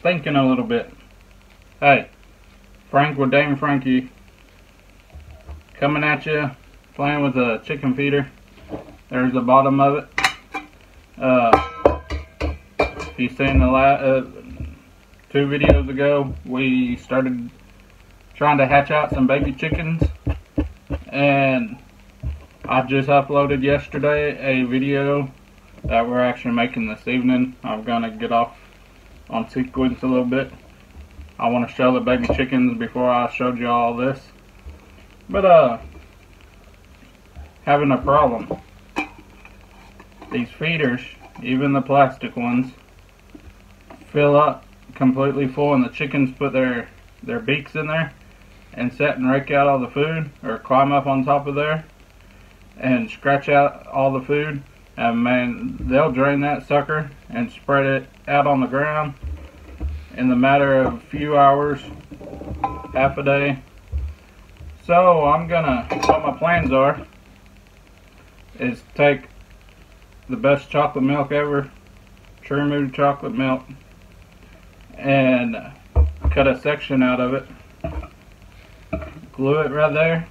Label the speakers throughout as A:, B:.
A: thinking a little bit. Hey, Frank with Dane Frankie coming at you, playing with a chicken feeder. There's the bottom of it. If you've seen the last 2 videos ago, we started trying to hatch out some baby chickens, and I just uploaded yesterday a video that we're actually making this evening. I'm gonna get off on sequence a little bit. I want to show the baby chickens before I showed you all this, but having a problem. These feeders, even the plastic ones, fill up completely full, and the chickens put their beaks in there and sit and rake out all the food, or climb up on top of there and scratch out all the food, and man, they'll drain that sucker and spread it out on the ground in the matter of a few hours, half a day. So what my plans are is take the best chocolate milk ever, True Mood chocolate milk, and cut a section out of it, glue it right there,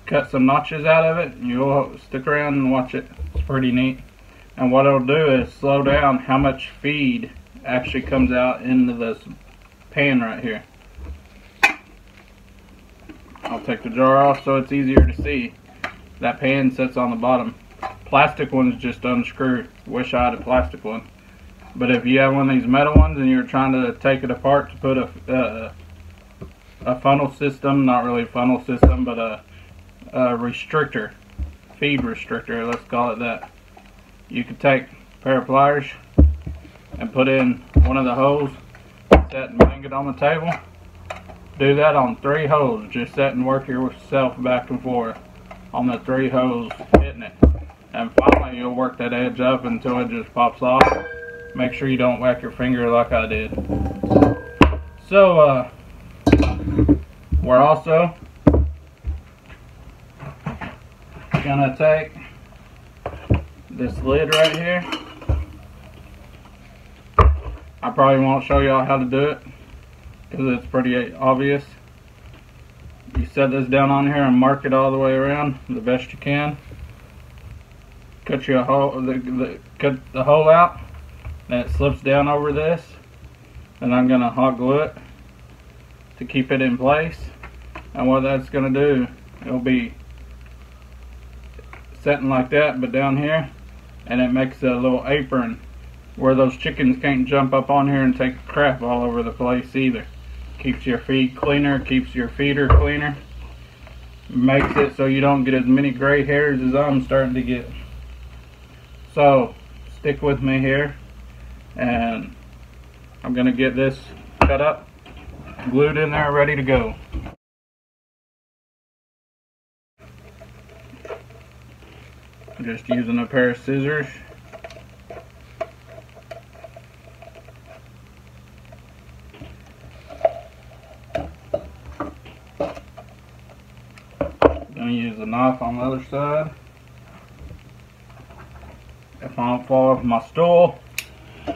A: cut some notches out of it, and you'll stick around and watch it. It's pretty neat. And what it'll do is slow down how much feed actually comes out into this pan right here. I'll take the jar off so it's easier to see. That pan sits on the bottom. Plastic ones just unscrew. Wish I had a plastic one. But if you have one of these metal ones and you're trying to take it apart to put a funnel system, not really a funnel system, but a restrictor, feed restrictor, let's call it that. You could take a pair of pliers and put in one of the holes, set and bang it on the table. Do that on 3 holes. Just set and work yourself back and forth on the 3 holes, hitting it. And finally you'll work that edge up until it just pops off. Make sure you don't whack your finger like I did. So, we're also gonna take this lid right here. I probably won't show y'all how to do it because it's pretty obvious. You set this down on here and mark it all the way around the best you can. Cut you a hole, cut the hole out, and it slips down over this. And I'm gonna hot glue it to keep it in place. And what that's gonna do, it'll be setting like that, but down here, and it makes a little apron where those chickens can't jump up on here and take crap all over the place either. Keeps your feed cleaner, keeps your feeder cleaner, makes it so you don't get as many gray hairs as I'm starting to get. So stick with me here, and I'm gonna get this cut up, glued in there, ready to go. I'm just using a pair of scissors. Gonna use a knife on the other side. If I don't fall off my stool, I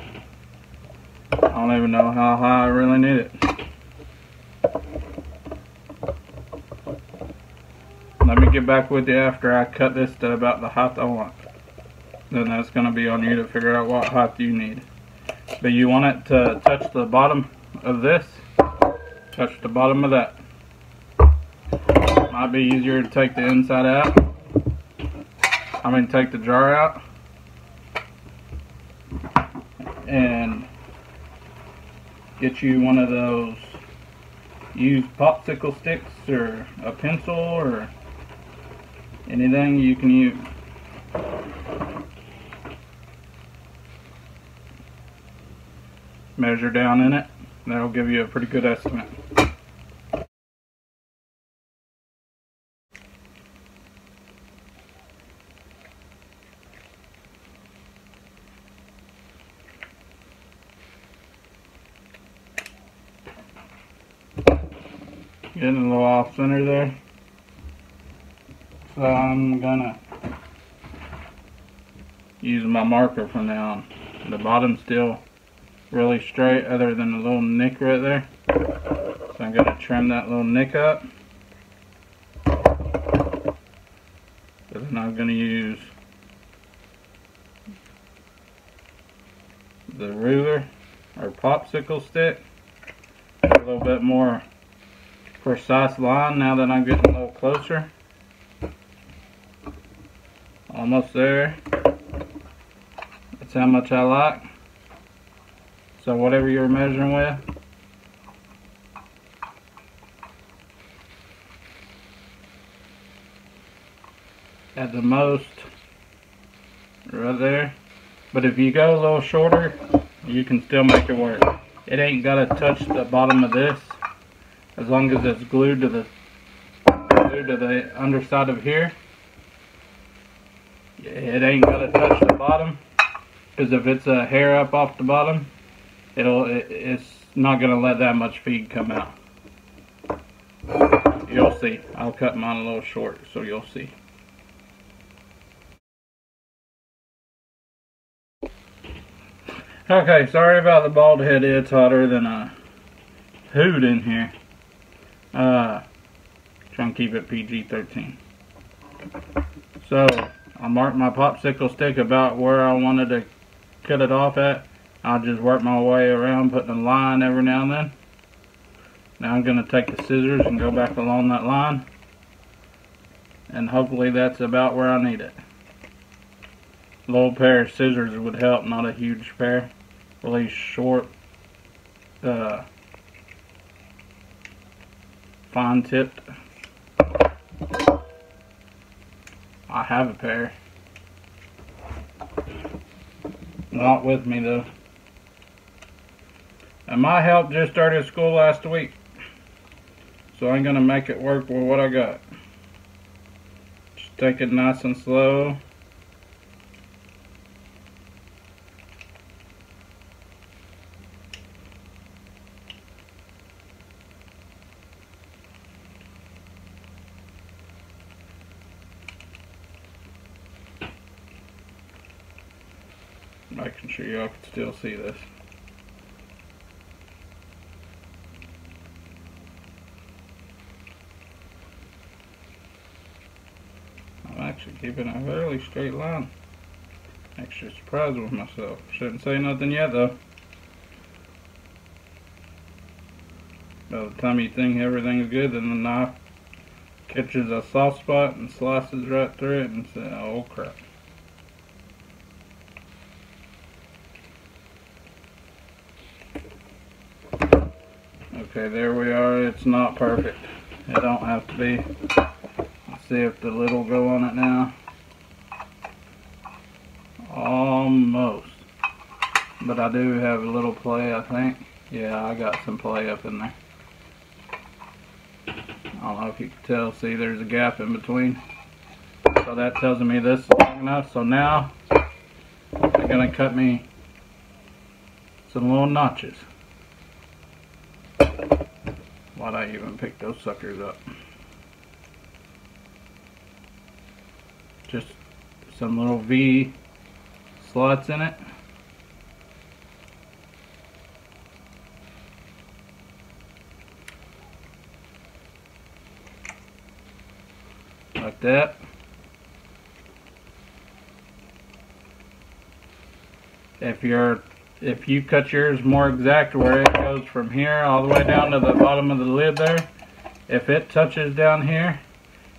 A: don't even know how high I really need it. Let me get back with you after I cut this to about the height I want. Then that's going to be on you to figure out what height you need. But you want it to touch the bottom of this, touch the bottom of that. Might be easier to take the inside out. Take the jar out and get you one of those used popsicle sticks or a pencil or anything you can use. Measure down in it. That'll give you a pretty good estimate. Getting a little off center there. So I'm gonna use my marker from now on. The bottom still really straight other than a little nick right there. So I'm going to trim that little nick up. And then I'm going to use the ruler or popsicle stick. A little bit more precise line now that I'm getting a little closer. Almost there. That's how much I like. So whatever you're measuring with. At the most, right there. But if you go a little shorter, you can still make it work. It ain't gotta touch the bottom of this, as long as it's glued to the underside of here. It ain't gotta touch the bottom, because if it's a hair up off the bottom, it's not gonna let that much feed come out. You'll see. I'll cut mine a little short, so you'll see. Okay, sorry about the bald head. It's hotter than a hoot in here. Trying to keep it PG-13. So, I'll mark my popsicle stick about where I wanted to cut it off at. I'll just work my way around, putting a line every now and then. Now I'm going to take the scissors and go back along that line. And hopefully that's about where I need it. A little pair of scissors would help, not a huge pair. Really short, fine tipped. I have a pair. Not with me though. And my help just started school last week, so I'm gonna make it work with what I got. Just take it nice and slow. Making sure y'all can still see this. I'm actually keeping a fairly straight line. Actually surprised with myself. Shouldn't say nothing yet though. By the time you think everything's good, then the knife catches a soft spot and slices right through it and says, oh crap. Okay, there we are. It's not perfect. It don't have to be. Let's see if the lid will go on it now. Almost. But I do have a little play, I think. Yeah, I got some play up in there. I don't know if you can tell. See, there's a gap in between. So that tells me this is long enough. So now, I'm going to cut me some little notches. Why'd I even pick those suckers up? Just some little V slots in it. Like that. If you cut yours more exact where it goes from here all the way down to the bottom of the lid there, if it touches down here,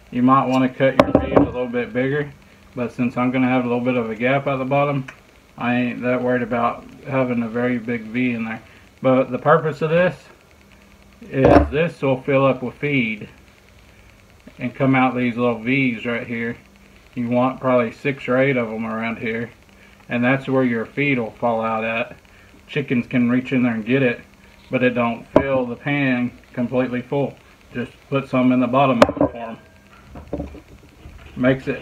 A: you might want to cut your feet a little bit bigger. But since I'm going to have a little bit of a gap at the bottom, I ain't that worried about having a very big V in there. But the purpose of this is this will fill up with feed and come out these little V's right here. You want probably 6 or 8 of them around here. And that's where your feed will fall out at. Chickens can reach in there and get it, but it don't fill the pan completely full. Just put some in the bottom of it for them. Makes it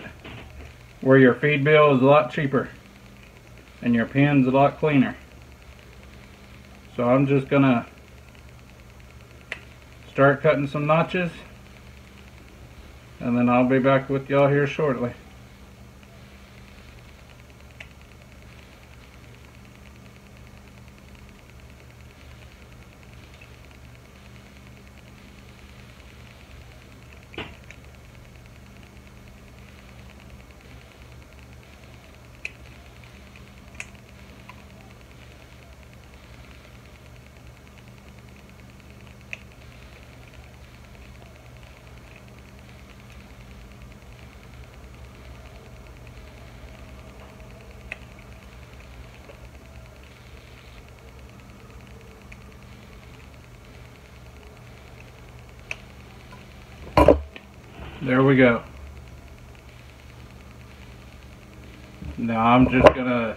A: where your feed bill is a lot cheaper and your pan's a lot cleaner. So I'm just gonna start cutting some notches, and then I'll be back with y'all here shortly. There we go. Now I'm just gonna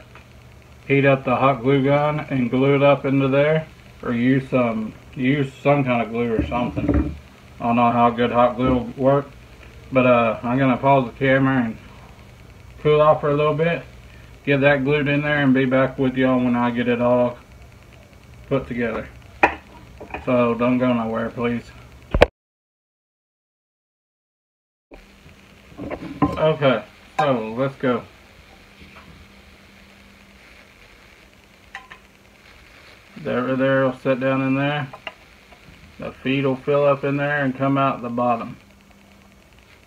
A: heat up the hot glue gun and glue it up into there, or use some kind of glue or something. I don't know how good hot glue will work, but I'm gonna pause the camera and cool off for a little bit, get that glued in there, and be back with y'all when I get it all put together. So don't go nowhere, please. Okay, so let's go. There, will sit down in there. The feed will fill up in there and come out the bottom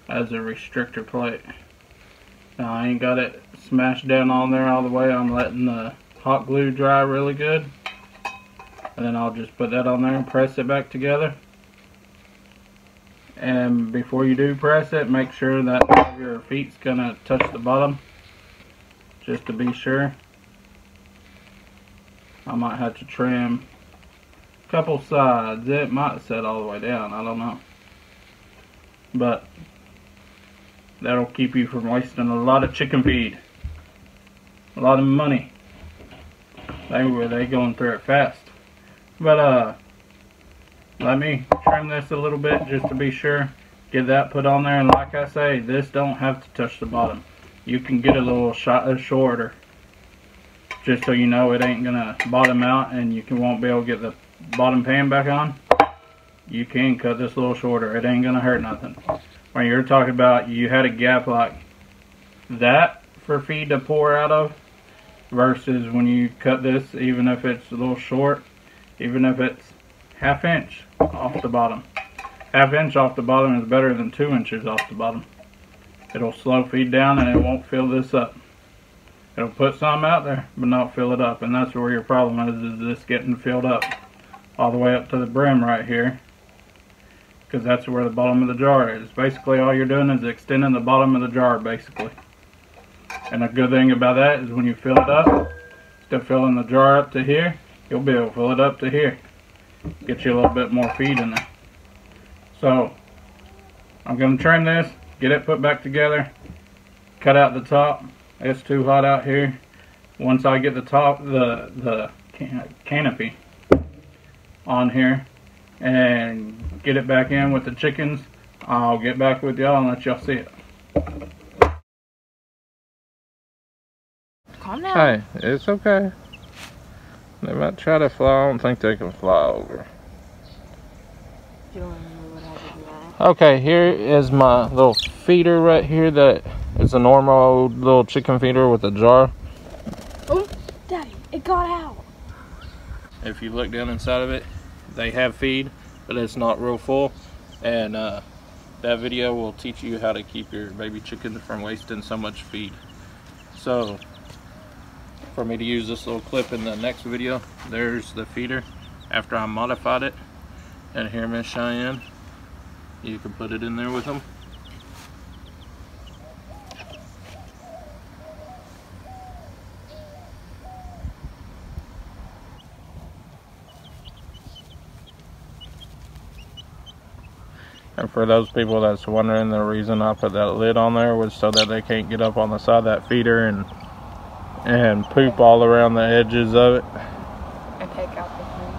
A: as a restrictor plate. Now I ain't got it smashed down on there all the way. I'm letting the hot glue dry really good. And then I'll just put that on there and press it back together. And before you do press it, make sure that your feet's gonna touch the bottom, just to be sure. I might have to trim a couple sides. It might set all the way down, I don't know. But that'll keep you from wasting a lot of chicken feed. A lot of money. They going through it fast. But let me trim this a little bit just to be sure. Get that put on there, and like I say, this don't have to touch the bottom. You can get a little shorter, just so you know it ain't gonna bottom out and you won't be able to get the bottom pan back on. You can cut this a little shorter. It ain't gonna hurt nothing. When you're talking about you had a gap like that for feed to pour out of, versus when you cut this, even if it's a little short, even if it's ½ inch off the bottom. ½ inch off the bottom is better than 2 inches off the bottom. It'll slow feed down and it won't fill this up. It'll put some out there, but not fill it up. And that's where your problem is this getting filled up. All the way up to the brim right here. Because that's where the bottom of the jar is. Basically all you're doing is extending the bottom of the jar, basically. And a good thing about that is when you fill it up, instead of filling the jar up to here, you'll be able to fill it up to here. Get you a little bit more feed in there. So, I'm going to trim this, get it put back together, cut out the top. It's too hot out here. Once I get the top, the canopy on here, and get it back in with the chickens, I'll get back with y'all and let y'all see it.
B: Calm down.
C: Hey, it's okay. They might try to fly. I don't think they can fly over.
B: Do you want to know what I did last?
C: Okay, here is my little feeder right here. That is a normal old little chicken feeder with a jar.
B: Oh, Daddy, it got out.
C: If you look down inside of it, they have feed, but it's not real full. And that video will teach you how to keep your baby chickens from wasting so much feed. So, for me to use this little clip in the next video, there's the feeder after I modified it. And here, Miss Cheyenne, you can put it in there with them. And for those people that's wondering, the reason I put that lid on there was so that they can't get up on the side of that feeder and poop all around the edges of it.
B: And take out the food.